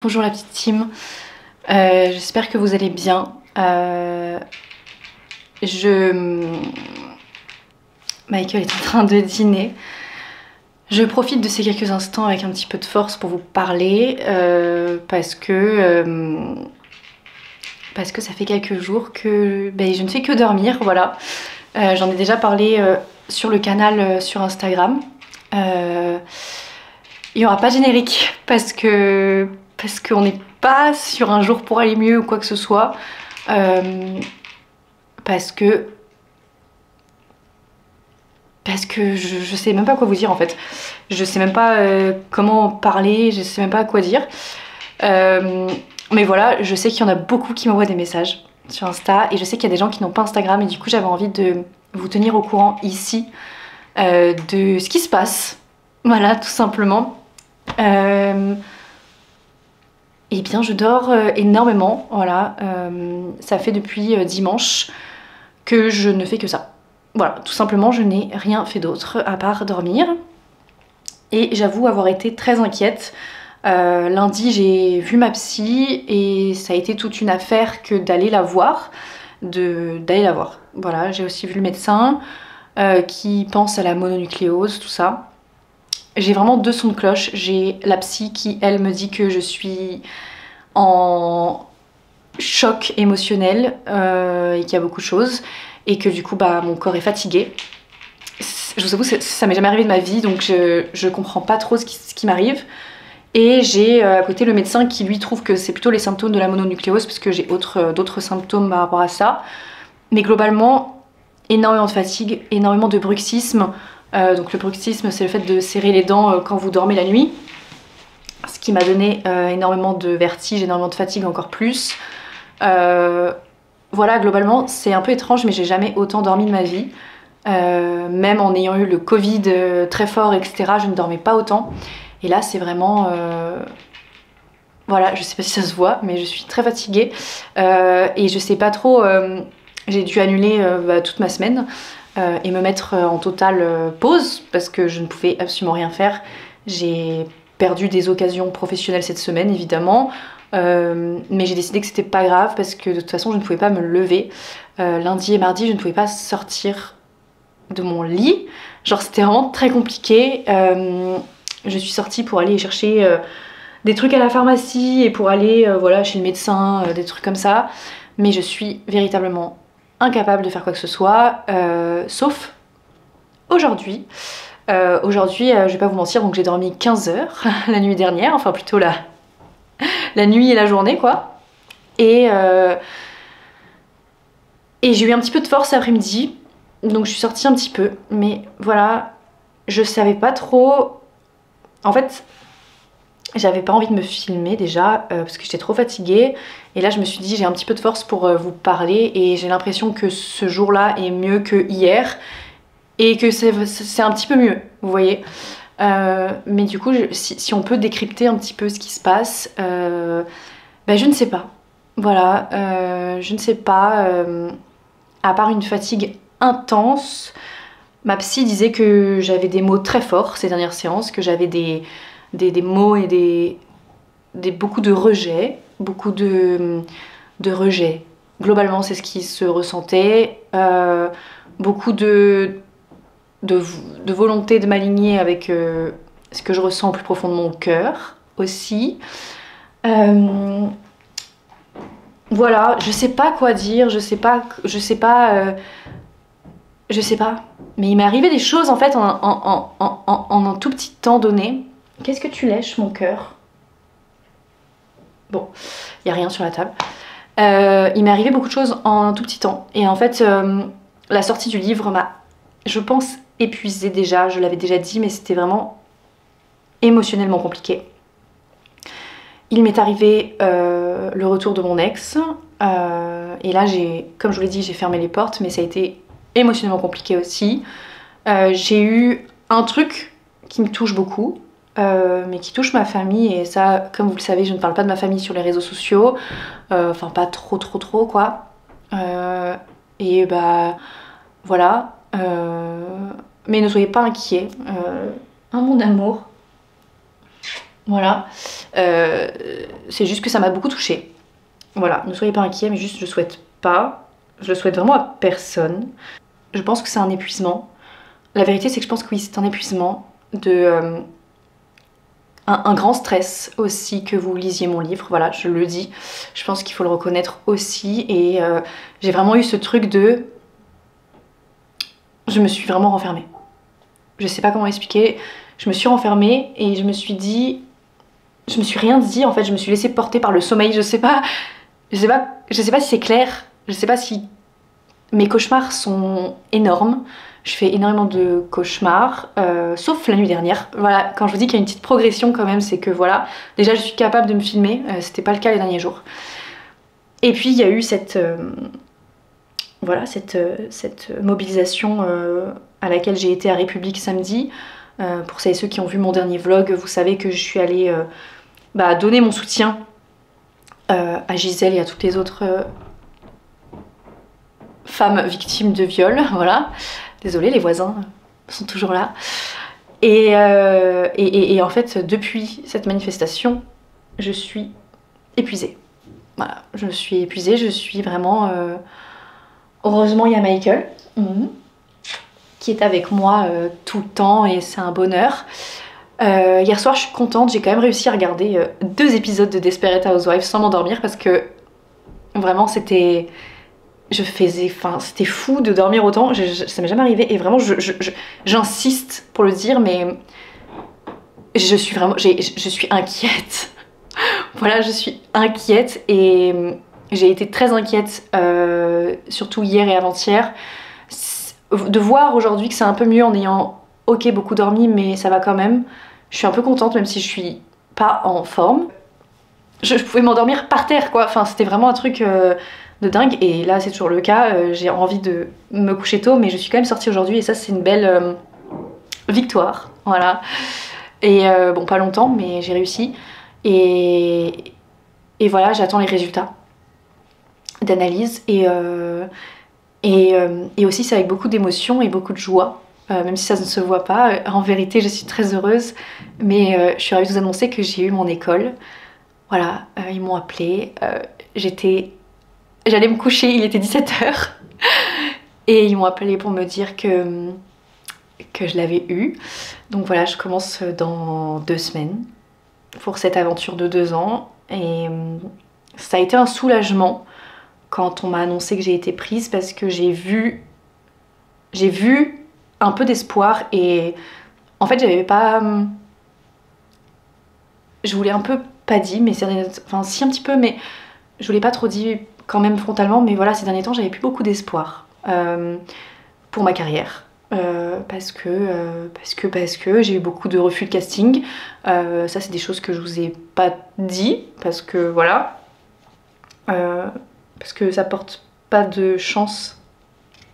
Bonjour la petite team, j'espère que vous allez bien. Michael est en train de dîner. Je profite de ces quelques instants avec un petit peu de force pour vous parler parce que ça fait quelques jours que je ne fais que dormir, voilà. J'en ai déjà parlé sur le canal sur Instagram. Il n'y aura pas de générique parce qu'on n'est pas sur un jour pour aller mieux ou quoi que ce soit. Parce que je sais même pas quoi vous dire en fait. Je sais même pas comment parler, je sais même pas quoi dire. Mais voilà, je sais qu'il y en a beaucoup qui m'envoient des messages sur Insta et je sais qu'il y a des gens qui n'ont pas Instagram et du coup j'avais envie de vous tenir au courant ici de ce qui se passe. Voilà, tout simplement. Eh bien, je dors énormément, voilà. Ça fait depuis dimanche que je ne fais que ça. Voilà, tout simplement, je n'ai rien fait d'autre à part dormir. Et j'avoue avoir été très inquiète. Lundi, j'ai vu ma psy et ça a été toute une affaire que d'aller la voir. Voilà, j'ai aussi vu le médecin qui pense à la mononucléose, tout ça. J'ai vraiment deux sons de cloche. J'ai la psy qui, elle, me dit que je suis en choc émotionnel et qu'il y a beaucoup de choses et que du coup mon corps est fatigué. Je vous avoue, ça m'est jamais arrivé de ma vie, donc je comprends pas trop ce qui m'arrive. Et j'ai à côté le médecin qui lui trouve que c'est plutôt les symptômes de la mononucléose parce que j'ai d'autres symptômes par rapport à ça. Mais globalement, énormément de fatigue, énormément de bruxisme. Donc le bruxisme, c'est le fait de serrer les dents quand vous dormez la nuit. Ce qui m'a donné énormément de vertige, énormément de fatigue encore plus. Voilà, globalement, c'est un peu étrange, mais j'ai jamais autant dormi de ma vie. Même en ayant eu le Covid très fort, etc., je ne dormais pas autant. Et là, c'est vraiment... Voilà, je sais pas si ça se voit, mais je suis très fatiguée. Et je sais pas trop... j'ai dû annuler toute ma semaine et me mettre en totale pause, parce que je ne pouvais absolument rien faire. J'ai perdu des occasions professionnelles cette semaine, évidemment. Mais j'ai décidé que c'était pas grave, parce que de toute façon, je ne pouvais pas me lever. Lundi et mardi, je ne pouvais pas sortir de mon lit. Genre, c'était vraiment très compliqué. Je suis sortie pour aller chercher des trucs à la pharmacie et pour aller voilà, chez le médecin, des trucs comme ça. Mais je suis véritablement incapable de faire quoi que ce soit, sauf aujourd'hui. Aujourd'hui, je vais pas vous mentir, donc j'ai dormi 15 heures la nuit dernière, enfin plutôt la nuit et la journée, quoi. Et j'ai eu un petit peu de force après-midi, donc je suis sortie un petit peu. Mais voilà, je savais pas trop... En fait, j'avais pas envie de me filmer déjà, parce que j'étais trop fatiguée. Et là, je me suis dit, j'ai un petit peu de force pour vous parler. Et j'ai l'impression que ce jour-là est mieux que hier. Et que c'est un petit peu mieux, vous voyez. Mais du coup, si on peut décrypter un petit peu ce qui se passe, je ne sais pas. Voilà, je ne sais pas. À part une fatigue intense, ma psy disait que j'avais des mots très forts ces dernières séances, que j'avais des mots et beaucoup de rejets, de rejets. Globalement, c'est ce qui se ressentait. Beaucoup de volonté de m'aligner avec ce que je ressens au plus profond de mon cœur aussi. Voilà, je sais pas quoi dire, je sais pas, mais il m'est arrivé des choses en fait en un tout petit temps donné. Qu'est-ce que tu lèches, mon cœur? Bon, il y a rien sur la table. Il m'est arrivé beaucoup de choses en un tout petit temps. Et en fait, la sortie du livre m'a, je pense, épuisée déjà. Je l'avais déjà dit, mais c'était vraiment émotionnellement compliqué. Il m'est arrivé le retour de mon ex. Et là, comme je vous l'ai dit, j'ai fermé les portes, mais ça a été émotionnellement compliqué aussi. J'ai eu un truc qui me touche beaucoup, mais qui touche ma famille. Et ça, comme vous le savez, je ne parle pas de ma famille sur les réseaux sociaux. Enfin, pas trop, quoi. Et voilà. Mais ne soyez pas inquiets. Mon amour. Voilà. C'est juste que ça m'a beaucoup touchée. Voilà, ne soyez pas inquiets, mais juste je souhaite pas. Je le souhaite vraiment à personne. Je pense que c'est un épuisement. La vérité, c'est que je pense que oui, c'est un épuisement de... un grand stress aussi que vous lisiez mon livre, voilà, je le dis. Je pense qu'il faut le reconnaître aussi. Et j'ai vraiment eu ce truc de... Je me suis vraiment renfermée. Je sais pas comment expliquer. Je me suis renfermée et je me suis dit... Je me suis rien dit, en fait, je me suis laissée porter par le sommeil. Je sais pas si c'est clair. Je sais pas si... Mes cauchemars sont énormes. Je fais énormément de cauchemars, sauf la nuit dernière. Voilà, quand je vous dis qu'il y a une petite progression quand même, c'est que voilà, déjà je suis capable de me filmer, c'était pas le cas les derniers jours. Et puis il y a eu cette, voilà, cette mobilisation à laquelle j'ai été à République samedi. Pour celles et ceux qui ont vu mon dernier vlog, vous savez que je suis allée donner mon soutien à Gisèle et à toutes les autres femmes victimes de viol, voilà. Désolée, les voisins sont toujours là. Et en fait, depuis cette manifestation, je suis épuisée. Voilà, je suis épuisée, je suis vraiment... Heureusement, il y a Michael, qui est avec moi tout le temps et c'est un bonheur. Hier soir, je suis contente, j'ai quand même réussi à regarder 2 épisodes de Desperate Housewives sans m'endormir parce que vraiment, c'était... c'était fou de dormir autant, ça m'est jamais arrivé et vraiment j'insiste pour le dire, mais je suis vraiment, je suis inquiète. Voilà, je suis inquiète et j'ai été très inquiète, surtout hier et avant-hier, de voir aujourd'hui que c'est un peu mieux en ayant beaucoup dormi, mais ça va quand même. Je suis un peu contente même si je suis pas en forme. Je pouvais m'endormir par terre quoi, enfin c'était vraiment un truc... de dingue, et là c'est toujours le cas, j'ai envie de me coucher tôt mais je suis quand même sortie aujourd'hui et ça c'est une belle victoire, voilà. Et bon, pas longtemps mais j'ai réussi et voilà, j'attends les résultats d'analyse et aussi c'est avec beaucoup d'émotion et beaucoup de joie, même si ça ne se voit pas. En vérité je suis très heureuse, mais je suis ravie de vous annoncer que j'ai eu mon école, voilà. Ils m'ont appelée, j'allais me coucher, il était 17h et ils m'ont appelé pour me dire que je l'avais eu. Donc voilà, je commence dans 2 semaines pour cette aventure de 2 ans et ça a été un soulagement quand on m'a annoncé que j'ai été prise parce que j'ai vu un peu d'espoir et en fait j'avais pas... Je voulais un peu pas dit, mais enfin si un petit peu, mais je voulais pas trop dire quand même frontalement, mais voilà, ces derniers temps j'avais plus beaucoup d'espoir pour ma carrière, parce que j'ai eu beaucoup de refus de casting. Ça c'est des choses que je vous ai pas dit parce que voilà, parce que ça porte pas de chance,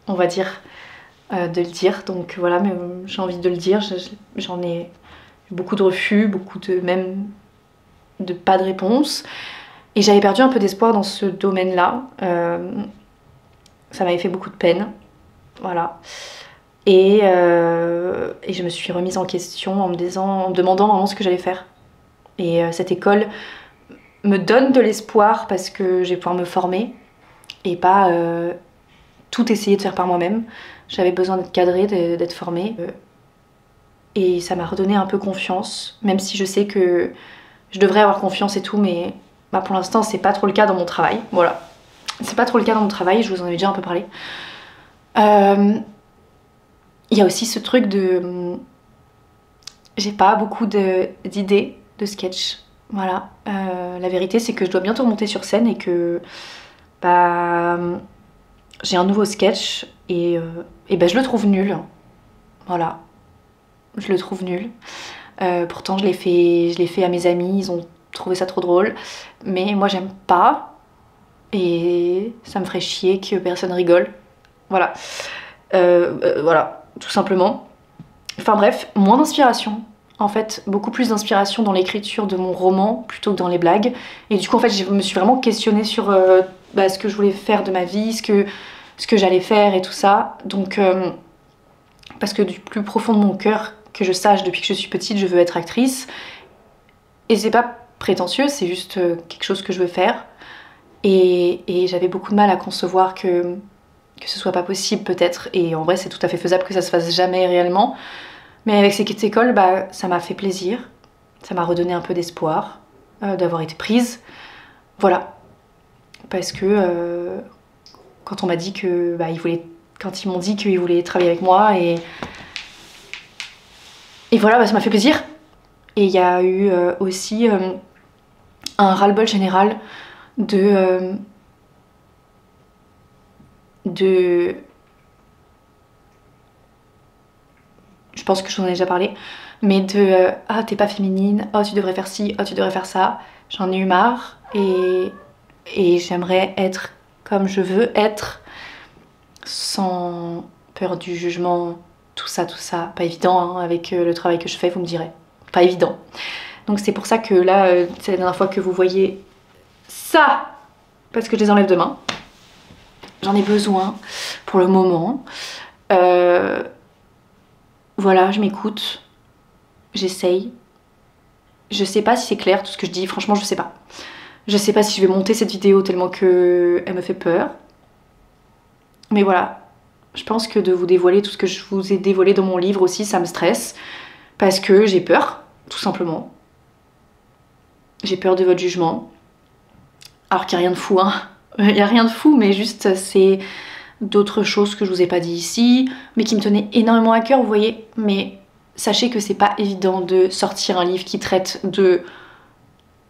on va dire, de le dire, donc voilà, mais j'ai envie de le dire. J'en ai eu beaucoup de refus, même de pas de réponse. Et j'avais perdu un peu d'espoir dans ce domaine-là. Ça m'avait fait beaucoup de peine. Voilà. Et je me suis remise en question en me demandant vraiment ce que j'allais faire. Et cette école me donne de l'espoir parce que je vais pouvoir me former et pas tout essayer de faire par moi-même. J'avais besoin d'être cadrée, d'être formée. Et ça m'a redonné un peu confiance, même si je sais que je devrais avoir confiance et tout, mais... pour l'instant, c'est pas trop le cas dans mon travail. Voilà. C'est pas trop le cas dans mon travail, je vous en avais déjà un peu parlé. Il y a aussi ce truc de... J'ai pas beaucoup d'idées de sketch. Voilà. La vérité, c'est que je dois bientôt remonter sur scène et que... j'ai un nouveau sketch et je le trouve nul. Voilà. Je le trouve nul. Pourtant, je l'ai fait à mes amis, ils ont trouvé ça trop drôle, mais moi j'aime pas et ça me ferait chier que personne rigole. Voilà. Voilà, tout simplement. Enfin bref, moins d'inspiration. En fait, beaucoup plus d'inspiration dans l'écriture de mon roman plutôt que dans les blagues. Et du coup, en fait, je me suis vraiment questionnée sur ce que je voulais faire de ma vie, ce que j'allais faire et tout ça. Donc, parce que du plus profond de mon cœur, que je sache depuis que je suis petite, je veux être actrice. Et c'est pas prétentieux, c'est juste quelque chose que je veux faire. Et j'avais beaucoup de mal à concevoir que ce soit pas possible peut-être. Et en vrai, c'est tout à fait faisable que ça se fasse jamais réellement. Mais avec cette école, bah, ça m'a fait plaisir. Ça m'a redonné un peu d'espoir d'avoir été prise. Voilà. Parce que quand on m'a dit que bah, quand ils m'ont dit qu'ils voulaient travailler avec moi et voilà, bah, ça m'a fait plaisir. Et il y a eu aussi un ras-le-bol général de je pense que je t'en ai déjà parlé, mais de ah t'es pas féminine, oh tu devrais faire ci, oh tu devrais faire ça. J'en ai eu marre et j'aimerais être comme je veux être, sans peur du jugement, tout ça, pas évident hein, avec le travail que je fais, vous me direz, pas évident. Donc c'est pour ça que là, c'est la dernière fois que vous voyez ça, parce que je les enlève demain. J'en ai besoin pour le moment. Voilà, je m'écoute, j'essaye. Je sais pas si c'est clair tout ce que je dis, franchement je sais pas. Je sais pas si je vais monter cette vidéo tellement que elle me fait peur. Mais voilà, je pense que de vous dévoiler tout ce que je vous ai dévoilé dans mon livre aussi, ça me stresse. Parce que j'ai peur, tout simplement. J'ai peur de votre jugement. Alors qu'il n'y a rien de fou, hein. Il n'y a rien de fou, mais juste c'est d'autres choses que je vous ai pas dit ici, mais qui me tenaient énormément à cœur, vous voyez. Mais sachez que c'est pas évident de sortir un livre qui traite de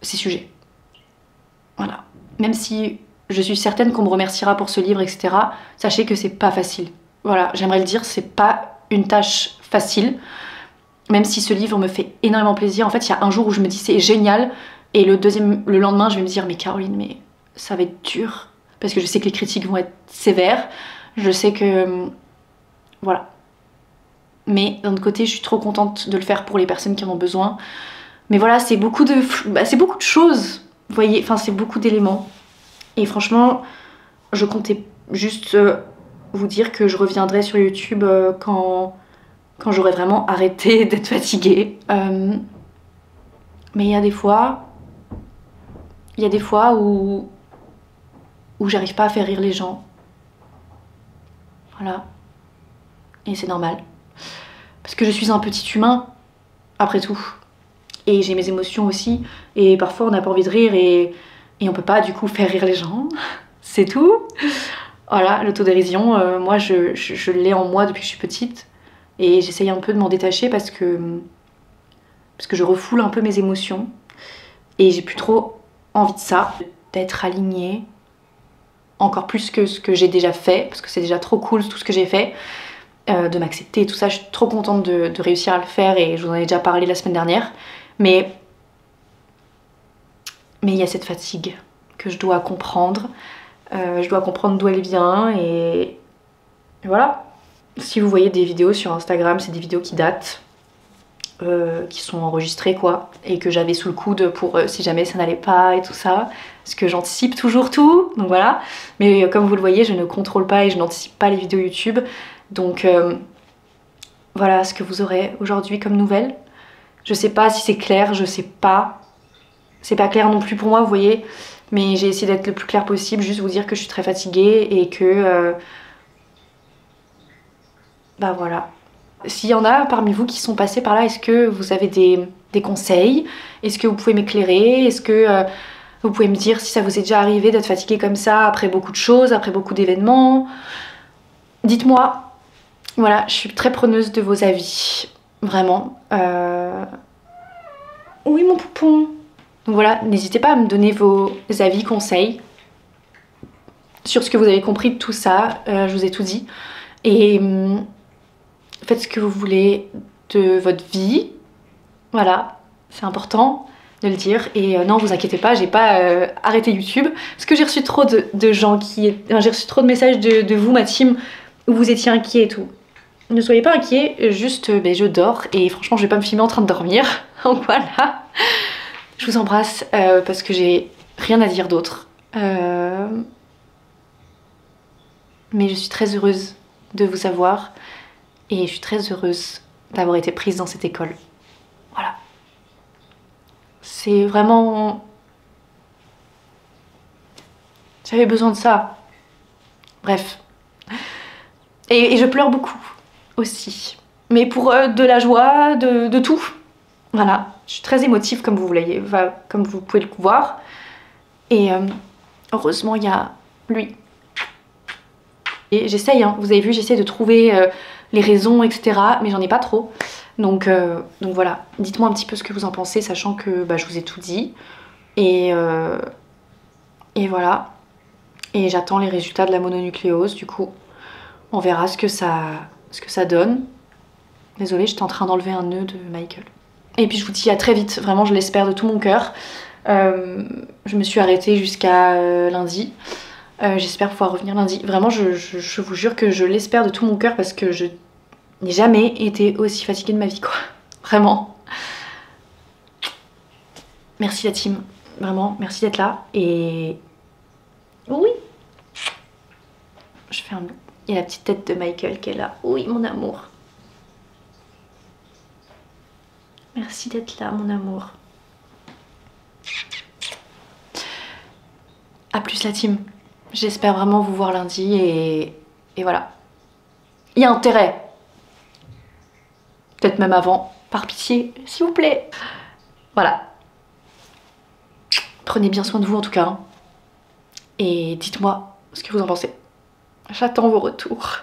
ces sujets. Voilà. Même si je suis certaine qu'on me remerciera pour ce livre, etc., sachez que c'est pas facile. Voilà, j'aimerais le dire, c'est pas une tâche facile. Même si ce livre me fait énormément plaisir. En fait, il y a un jour où je me dis c'est génial, et le lendemain, je vais me dire mais Caroline, mais ça va être dur. Parce que je sais que les critiques vont être sévères. Je sais que... voilà. Mais d'un autre côté, je suis trop contente de le faire pour les personnes qui en ont besoin. Mais voilà, c'est beaucoup de choses. Vous voyez, enfin, c'est beaucoup d'éléments. Et franchement, je comptais juste vous dire que je reviendrai sur YouTube quand j'aurai vraiment arrêté d'être fatiguée. Mais il y a des fois où j'arrive pas à faire rire les gens. Voilà. Et c'est normal. Parce que je suis un petit humain, après tout. Et j'ai mes émotions aussi. Et parfois on n'a pas envie de rire et on peut pas du coup faire rire les gens. C'est tout. Voilà, l'autodérision, moi je l'ai en moi depuis que je suis petite. Et j'essaye un peu de m'en détacher parce que je refoule un peu mes émotions. Et j'ai plus trop envie de ça, d'être alignée. Encore plus que ce que j'ai déjà fait, parce que c'est déjà trop cool tout ce que j'ai fait, de m'accepter et tout ça. Je suis trop contente de réussir à le faire et je vous en ai déjà parlé la semaine dernière. Mais il y a cette fatigue que je dois comprendre. Je dois comprendre d'où elle vient et voilà. Si vous voyez des vidéos sur Instagram, c'est des vidéos qui datent, qui sont enregistrées quoi, et que j'avais sous le coude pour si jamais ça n'allait pas et tout ça, parce que j'anticipe toujours tout, donc voilà. Mais comme vous le voyez, je ne contrôle pas et je n'anticipe pas les vidéos YouTube, donc voilà ce que vous aurez aujourd'hui comme nouvelle. Je sais pas si c'est clair, je sais pas, c'est pas clair non plus pour moi, vous voyez, mais j'ai essayé d'être le plus clair possible, juste vous dire que je suis très fatiguée et que bah voilà. S'il y en a parmi vous qui sont passés par là, est-ce que vous avez des conseils? Est-ce que vous pouvez m'éclairer? Est-ce que vous pouvez me dire si ça vous est déjà arrivé d'être fatigué comme ça après beaucoup de choses, après beaucoup d'événements? Dites-moi. Voilà, je suis très preneuse de vos avis. Vraiment. Oui, mon poupon. Donc voilà, n'hésitez pas à me donner vos avis, conseils sur ce que vous avez compris de tout ça. Je vous ai tout dit. Et faites ce que vous voulez de votre vie. Voilà, c'est important de le dire. Et non, vous inquiétez pas, j'ai pas arrêté YouTube. Parce que j'ai reçu trop de gens qui... Enfin, j'ai reçu trop de messages de vous, ma team, où vous étiez inquiets et tout. Ne soyez pas inquiets, juste je dors. Et franchement, je vais pas me filmer en train de dormir. Donc voilà. Je vous embrasse parce que j'ai rien à dire d'autre. Mais je suis très heureuse de vous avoir. Et je suis très heureuse d'avoir été prise dans cette école. Voilà. C'est vraiment... J'avais besoin de ça. Bref. Et je pleure beaucoup aussi. Mais pour de la joie, de tout. Voilà. Je suis très émotive comme vous voyez, comme vous pouvez le voir. Et heureusement, il y a lui. Et j'essaye, hein, vous avez vu, j'essaie de trouver les raisons, etc. Mais j'en ai pas trop. Donc voilà, dites-moi un petit peu ce que vous en pensez, sachant que je vous ai tout dit. Et voilà. Et j'attends les résultats de la mononucléose, du coup. On verra ce que ça donne. Désolée, j'étais en train d'enlever un nœud de Michael. Et puis je vous dis à très vite, vraiment je l'espère de tout mon cœur. Je me suis arrêtée jusqu'à lundi. J'espère pouvoir revenir lundi. Vraiment, je vous jure que je l'espère de tout mon cœur parce que je n'ai jamais été aussi fatiguée de ma vie, quoi. Vraiment. Merci la team. Vraiment, merci d'être là. Et... oui. Je fais un... Il y a la petite tête de Michael qui est là. Oui, mon amour. Merci d'être là, mon amour. A plus la team. J'espère vraiment vous voir lundi et voilà. Il y a intérêt. Peut-être même avant. Par pitié, s'il vous plaît. Voilà. Prenez bien soin de vous en tout cas. Et dites-moi ce que vous en pensez. J'attends vos retours.